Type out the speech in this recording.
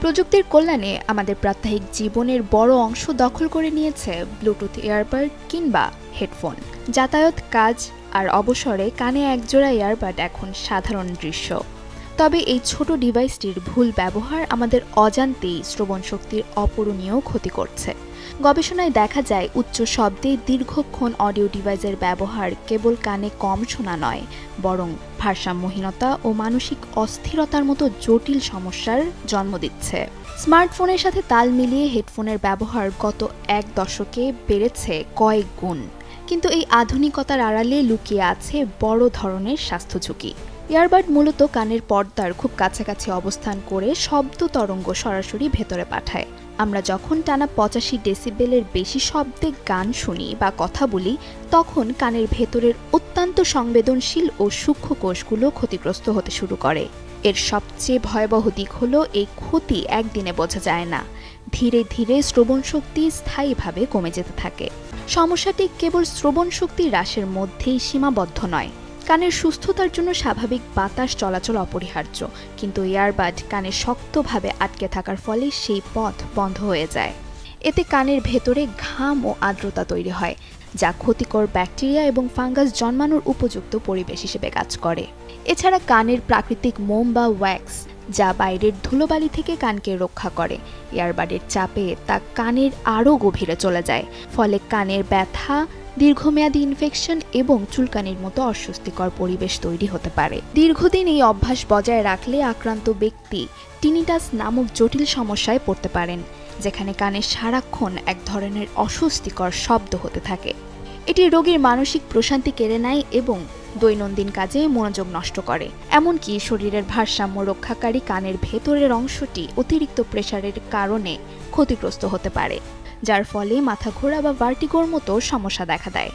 প্রযুক্তির কল্যাণে আমাদের প্রাত্যহিক জীবনের বড় অংশ দখল করে নিয়েছে ব্লুটুথ ইয়ারবাড কিংবা হেডফোন। যাতায়াত, কাজ আর অবসরে কানে একজোড়া ইয়ারবাড এখন সাধারণ দৃশ্য। তবে এই ছোট ডিভাইসটির ভুল ব্যবহার আমাদের অজান্তেই শ্রবণ শক্তির অপূরণীয় ক্ষতি করছে। গবেষণায় দেখা যায় উচ্চ শব্দে দীর্ঘক্ষণ অডিও ডিভাইসের ব্যবহার কেবল কানে কম শোনা নয়, বরং ভারসাম্যহীনতা ও মানসিক অস্থিরতার মতো জটিল সমস্যার জন্ম দিচ্ছে। স্মার্টফোনের সাথে তাল মিলিয়ে হেডফোনের ব্যবহার গত এক দশকে বেড়েছে কয়েক গুণ, কিন্তু এই আধুনিকতার আড়ালে লুকিয়ে আছে বড় ধরনের স্বাস্থ্য ঝুঁকি। ইয়ারবাড মূলত কানের পর্দার খুব কাছাকাছি অবস্থান করে শব্দ তরঙ্গ সরাসরি ভেতরে পাঠায়। আমরা যখন টানা 85 ডেসিবেলের বেশি শব্দে গান শুনি বা কথা বলি, তখন কানের ভেতরের অত্যন্ত সংবেদনশীল ও সূক্ষ্ম কোষগুলো ক্ষতিগ্রস্ত হতে শুরু করে। এর সবচেয়ে ভয়াবহ দিক হলো এই ক্ষতি একদিনে বোঝা যায় না, ধীরে ধীরে শ্রবণ শক্তি স্থায়ীভাবে কমে যেতে থাকে। সমস্যাটি কেবল শ্রবণ শক্তি হ্রাসের মধ্যেই সীমাবদ্ধ নয়। কানের সুস্থতার জন্য স্বাভাবিক বাতাস চলাচল অপরিহার্য, কিন্তু ইয়ারবাড কানে শক্তভাবে আটকে থাকার ফলে সেই পথ বন্ধ হয়ে যায়। এতে কানের ভেতরে ঘাম ও আর্দ্রতা তৈরি হয়, যা ক্ষতিকর ব্যাকটেরিয়া এবং ফাঙ্গাস জন্মানোর উপযুক্ত পরিবেশ হিসেবে কাজ করে। এছাড়া কানের প্রাকৃতিক মোম বা ওয়্যাক্স, যা বাইরের ধুলোবালি থেকে কানকে রক্ষা করে, ইয়ারবাডের চাপে তা কানের আরও গভীরে চলে যায়। ফলে কানের ব্যথা, দীর্ঘমেয়াদী ইনফেকশন এবং চুলকানির মতো অস্বস্তিকর পরিবেশ তৈরি হতে পারে। দীর্ঘদিন এই অভ্যাস বজায় রাখলে আক্রান্ত ব্যক্তি টিনিটাস নামক জটিল সমস্যায় পড়তে পারেন, যেখানে কানে সারাক্ষণ এক ধরনের অস্বস্তিকর শব্দ হতে থাকে। এটি রোগীর মানসিক প্রশান্তি কেড়ে নেয় এবং দৈনন্দিন কাজে মনোযোগ নষ্ট করে। এমনকি শরীরের ভারসাম্য রক্ষাকারী কানের ভেতরের অংশটি অতিরিক্ত প্রেসারের কারণে ক্ষতিগ্রস্ত হতে পারে, যার ফলে মাথা ঘোরা বা ভার্টিগোর মতো সমস্যা দেখা দেয়।